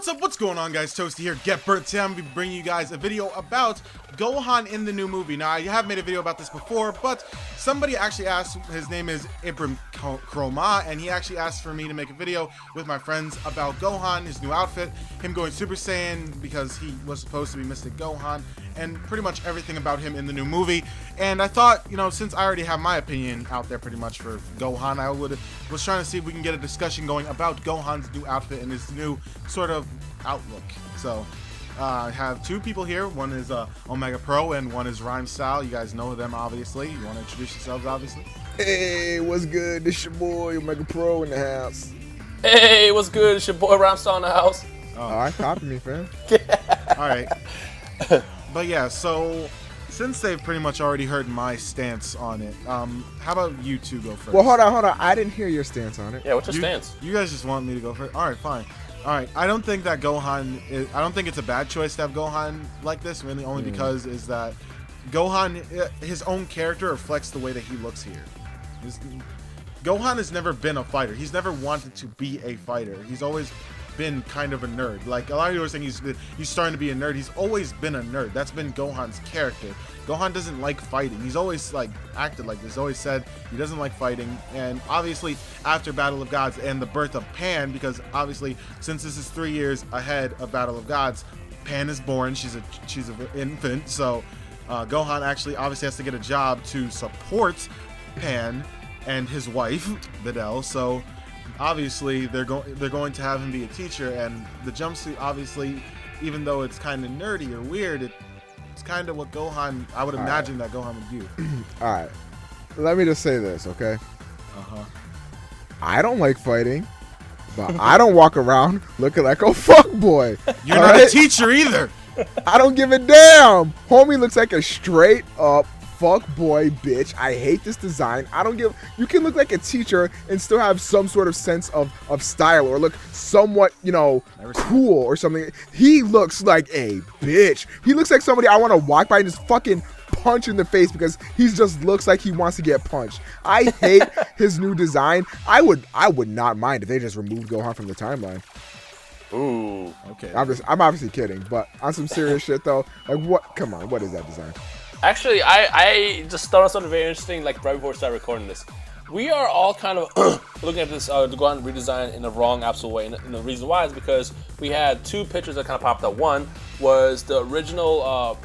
What's up? What's going on, guys? Toasty here. Get Burnt. Today I'm going to be bringing you guys a video about Gohan in the new movie. Now, I have made a video about this before, but somebody actually asked, his name is Ibram Chroma, and he actually asked for me to make a video with my friends about Gohan, his new outfit, him going Super Saiyan because he was supposed to be Mystic Gohan, and pretty much everything about him in the new movie. And I thought, you know, since I already have my opinion out there pretty much for Gohan, I was trying to see if we can get a discussion going about Gohan's new outfit and his new sort of outlook. So I have two people here. One is Omega Pro and one is Rhymestyle. You guys know them, obviously. You want to introduce yourselves, obviously? Hey, what's good? This your boy Omega Pro in the house. Hey, what's good? It's your boy Rhymestyle in the house. All right, copy me, fam. All right. But yeah, so since they've pretty much already heard my stance on it, how about you two go first? Well, hold on. I didn't hear your stance on it. Yeah, what's your stance? You guys just want me to go first? All right, fine. All right, I don't think that Gohan I don't think it's a bad choice to have Gohan like this, really, only because is that Gohan, his own character reflects the way that he looks here. Gohan has never been a fighter. He's never wanted to be a fighter. He's always been kind of a nerd. Like a lot of people are saying he's starting to be a nerd. He's always been a nerd. That's been Gohan's character. Gohan doesn't like fighting. He's always like acted like this. He's always said he doesn't like fighting. And obviously after Battle of Gods and the birth of Pan, because obviously since this is 3 years ahead of Battle of Gods, Pan is born. She's an infant. So Gohan actually obviously has to get a job to support Pan and his wife Videl. So obviously they're going to have him be a teacher, and the jumpsuit, obviously, even though it's kind of nerdy or weird, it's kind of what Gohan, I would imagine that Gohan would do. All right, let me just say this, okay? I don't like fighting, but I don't walk around looking like a fuckboy. You're not a teacher either. I don't give a damn. Homie looks like a straight up fuck boy bitch. I hate this design. I don't give. You can look like a teacher and still have some sort of sense of style, or look somewhat, you know, cool or something. He looks like a bitch. He looks like somebody I want to walk by and just fucking punch in the face because he just looks like he wants to get punched. I hate his new design. I would not mind if they just removed Gohan from the timeline. Ooh. Okay. I'm obviously kidding, but on some serious shit though, like what? Come on, what is that design? Actually, I just thought of something very interesting, like right before we started recording this. We are all kind of looking at this Gohan redesign in the wrong absolute way, and the reason why is because we had two pictures that kind of popped up. One was the original,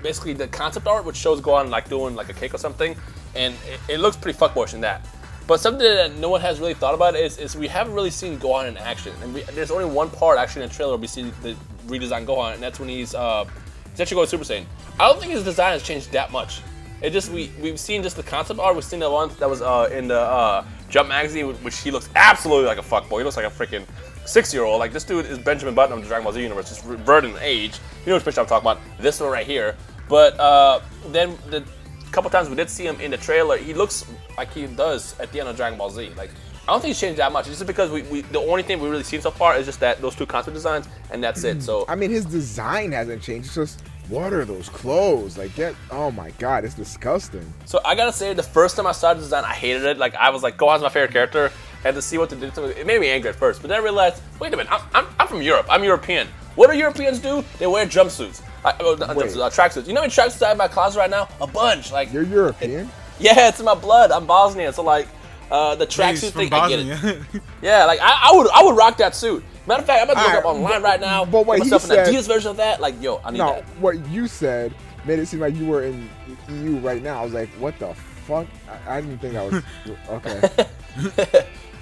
basically the concept art, which shows Gohan like doing like a kick or something, and it looks pretty fuckboyish in that. But something that no one has really thought about is we haven't really seen Gohan in action, and there's only one part actually in the trailer where we see the redesigned Gohan, and that's when he's actually going Super Saiyan. I don't think his design has changed that much. It just we've seen just the concept art. We've seen the one that was in the Jump magazine, which he looks absolutely like a fuckboy. He looks like a freaking 6-year-old. Like this dude is Benjamin Button of the Dragon Ball Z universe, just reverted in age. You know which picture I'm talking about? This one right here. But then the couple times we did see him in the trailer, he looks like he does at the end of Dragon Ball Z. Like I don't think he's changed that much. It's just because the only thing we've really seen so far is just those two concept designs, and that's it. So I mean, his design hasn't changed. It's just, what are those clothes? Like, oh my god, it's disgusting. So I gotta say, the first time I saw the design, I hated it. Like I was like, Gohan's my favorite character, and to see what they did to it made me angry at first. But then I realized, wait a minute, I'm from Europe. I'm European. What do Europeans do? They wear jumpsuits, tracksuits. You know how many tracksuits I have in my closet right now? A bunch. Like you're European? Yeah, it's in my blood. I'm Bosnian, so like the tracksuit thing, I get it. Yeah, like I would rock that suit. Matter of fact, I'm about to look up online right now. But wait, myself an Adidas version of that. Like, yo, I need that. What you said made it seem like you were in EU right now. I was like, what the fuck? I didn't think I was okay.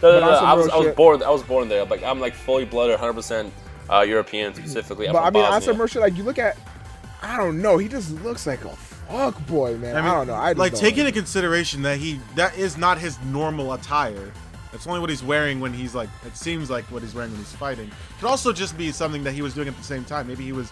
No. I was born there. Like I'm like fully blooded, 100% European specifically. But I mean, on some shit, like you look at, I don't know, he just looks like a fuck boy, man. I don't know. Like take into consideration that that is not his normal attire. That's only what he's wearing when he's like, it seems like what he's wearing when he's fighting. It could also just be something that he was doing at the same time. Maybe he was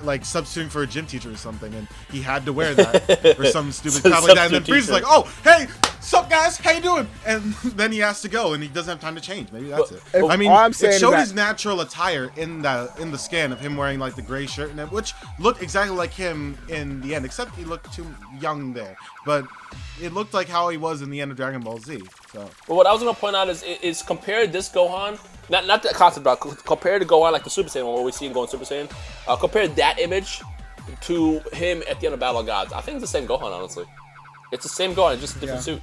like substituting for a gym teacher or something, and he had to wear that or some stupid crap like that. And then Frieza's like, oh, hey, sup guys, how you doing? And then he has to go, and he doesn't have time to change. Maybe that's it. I mean, it showed his natural attire in the scan of him wearing like the gray shirt, and which looked exactly like him in the end, except he looked too young there. But it looked like how he was in the end of Dragon Ball Z. So. But what I was gonna point out is compare this Gohan not the concept, but compared to Gohan like the Super Saiyan one, where we see him going Super Saiyan. Compare that image to him at the end of Battle of Gods. I think it's the same Gohan, honestly. It's the same Gohan, just a different suit.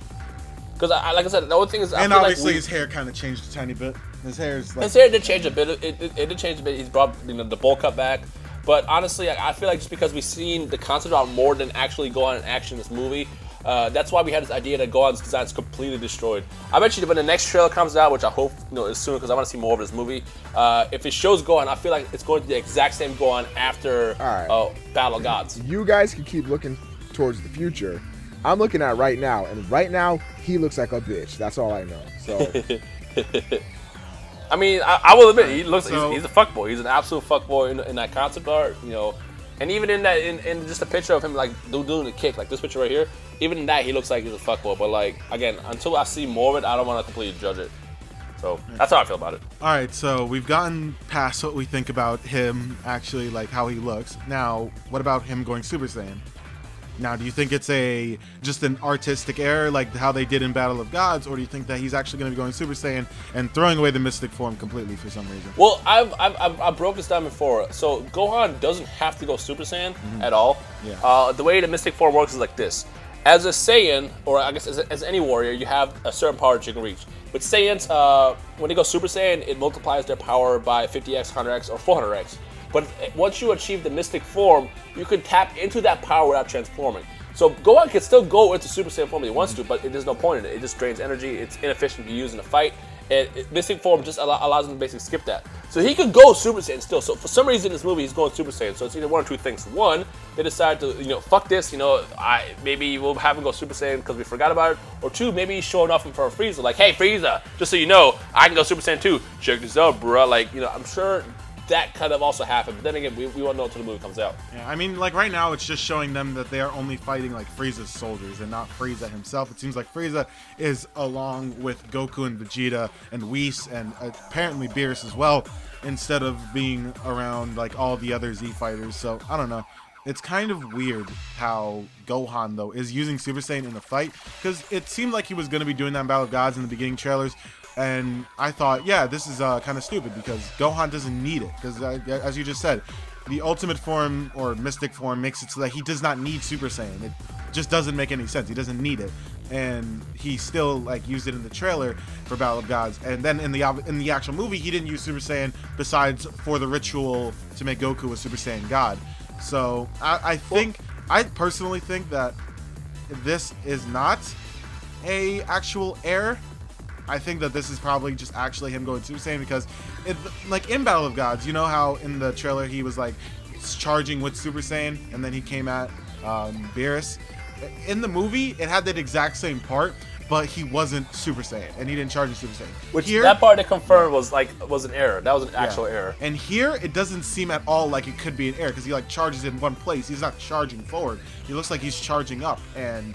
Because, like I said, the only thing is, and obviously his hair kind of changed a tiny bit. His hair did change a bit. It did change a bit. He's brought the bowl cut back. But honestly, I feel like just because we've seen the concept art more than actually Gohan in action in this movie, that's why we had this idea that Gohan's design is completely destroyed. I bet you that when the next trailer comes out, which I hope is soon because I want to see more of this movie, if it shows Gohan, I feel like it's going to be the exact same Gohan after Battle of Gods. You guys can keep looking towards the future. I'm looking at right now, and right now he looks like a bitch. That's all I know. So. I mean, I will admit, he looks. He's a fuckboy. He's an absolute fuckboy in that concept art, And even in that, in just a picture of him like doing the kick, like this picture right here, even in that he looks like he's a fuckboy. But like again, until I see more of it, I don't want to completely judge it. So that's how I feel about it. All right, so we've gotten past what we think about him, actually, like how he looks. Now, what about him going Super Saiyan? Now, do you think it's just an artistic error like how they did in Battle of Gods, or do you think that he's actually going to be going Super Saiyan and throwing away the mystic form completely for some reason? Well, I've broke this down before. So Gohan doesn't have to go Super Saiyan at all. Yeah. The way the mystic form works is like this. As a Saiyan, or I guess as any warrior, you have a certain power that you can reach. With Saiyans, when they go Super Saiyan, it multiplies their power by 50x, 100x, or 400x. But once you achieve the mystic form, you can tap into that power without transforming. So Gohan can still go into Super Saiyan form if he wants to, but there's no point in it. It just drains energy. It's inefficient to use in a fight. And mystic form just allows him to basically skip that. So he could go Super Saiyan still. So for some reason in this movie, he's going Super Saiyan. So it's either one or two things. One, they decide to, fuck this, maybe we'll have him go Super Saiyan because we forgot about it. Or two, maybe he's showing off in front of Frieza. Like, hey, Frieza, just so you know, I can go Super Saiyan too. Check this out, bro. Like, I'm sure that kind of also happened, but then again, we won't know until the movie comes out. Yeah, I mean, like right now, it's just showing them that they are only fighting like Frieza's soldiers and not Frieza himself. It seems like Frieza is along with Goku and Vegeta and Whis and apparently Beerus as well, instead of being around like all the other Z fighters. So I don't know. It's kind of weird how Gohan though is using Super Saiyan in the fight, because it seemed like he was going to be doing that in Battle of Gods in the beginning trailers. And I thought, yeah, this is kind of stupid because Gohan doesn't need it. Because as you just said, the ultimate form or mystic form makes it so that he does not need Super Saiyan. It just doesn't make any sense. He doesn't need it. And he still like used it in the trailer for Battle of Gods. And then in the actual movie, he didn't use Super Saiyan besides for the ritual to make Goku a Super Saiyan God. So I personally think that this is not a actual error. I think that this is probably just actually him going Super Saiyan because, like in Battle of Gods, you know how in the trailer he was like charging with Super Saiyan and then he came at Beerus. In the movie, it had that exact same part, but he wasn't Super Saiyan and he didn't charge with Super Saiyan. Which that part they confirmed was an error. That was an actual error. And here, it doesn't seem at all like it could be an error because he like charges in one place. He's not charging forward. He looks like he's charging up. And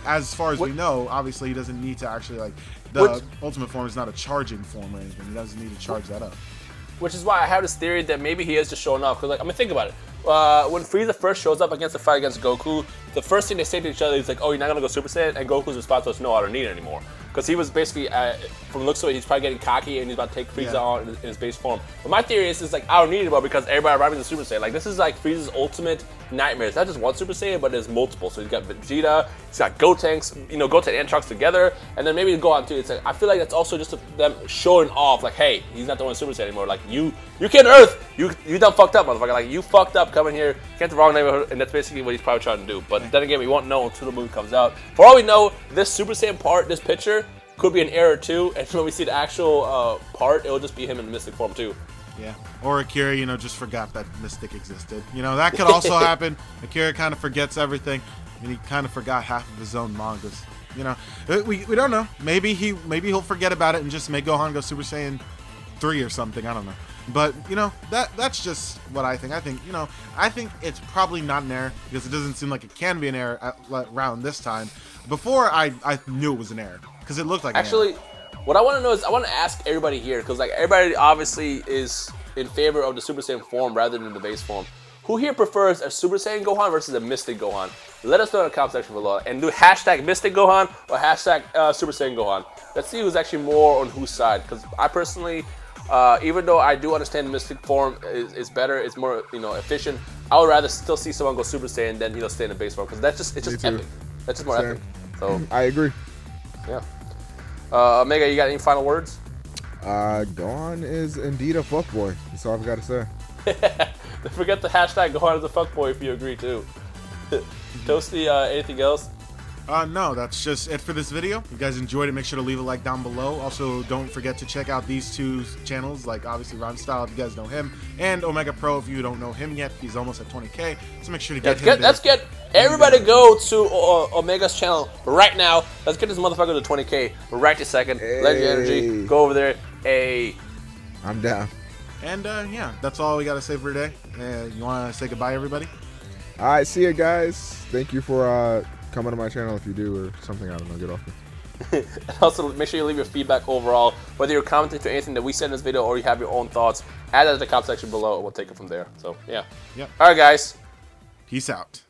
as far as we know, obviously he doesn't need to actually like. The ultimate form is not a charging form or anything. He doesn't need to charge that up. Which is why I have this theory that maybe he is just showing off. Because, like, I mean, think about it. When Frieza first shows up against the fight against Goku, the first thing they say to each other is like, "Oh, you're not gonna go Super Saiyan," and Goku's response was, "No, I don't need it anymore." Because he was basically, from the looks of it, he's probably getting cocky and he's about to take Frieza on in his base form. But my theory is like, I don't need it, bro, because everybody around me is a Super Saiyan. Like, this is like Frieza's ultimate nightmare. It's not just one Super Saiyan, but there's multiple. So he's got Vegeta, he's got Gotenks, Goten and Trunks together, and then maybe Gohan too. It's like, I feel like that's also just them showing off, like, hey, he's not the one Super Saiyan anymore. Like, you came to Earth, you done fucked up, motherfucker. Like, you fucked up coming here, came to the wrong neighborhood, and that's basically what he's probably trying to do. But then again, we won't know until the movie comes out. For all we know, this Super Saiyan part, this picture, could be an error too, and when we see the actual part, it will just be him in mystic form too. Yeah, or Akira, just forgot that Mystic existed. That could also happen. Akira kind of forgets everything, and he kind of forgot half of his own mangas. We don't know. Maybe he'll forget about it and just make Gohan go Super Saiyan 3 or something. I don't know. But that's just what I think. I think it's probably not an error because it doesn't seem like it can be an error around this time. Before I knew it was an error because it looked like actually. An error. What I want to know is, I want to ask everybody here, because like everybody obviously is in favor of the Super Saiyan form rather than the base form. Who here prefers a Super Saiyan Gohan versus a Mystic Gohan? Let us know in the comment section below. And do hashtag Mystic Gohan or hashtag Super Saiyan Gohan. Let's see who's actually more on whose side. Because I personally, even though I do understand the Mystic form is better, it's more efficient, I would rather still see someone go Super Saiyan than stay in the base form. Because it's just epic. That's just more epic. So I agree. Yeah. Omega, you got any final words? Gohan is indeed a fuckboy. That's all I've got to say. Don't forget the hashtag Gohan is a fuckboy if you agree too. Toasty, anything else? No, that's just it for this video. If you guys enjoyed it, make sure to leave a like down below. Also, don't forget to check out these two channels, like obviously Rhymestyle if you guys know him, and Omega Pro if you don't know him yet. He's almost at 20K, so make sure to get him. Let's get everybody go to Omega's channel right now. Let's get this motherfucker to 20K right this second. Hey. Legendary Energy, go over there. Hey, I'm down. And yeah, that's all we got to say for today. You want to say goodbye, everybody? All right, see you guys. Thank you for coming to my channel if you do or something. I don't know. Get off me. And also, make sure you leave your feedback overall, whether you're commenting to anything that we said in this video or you have your own thoughts. Add that in the comment section below, and we'll take it from there. So, yeah. Yep. All right, guys. Peace out.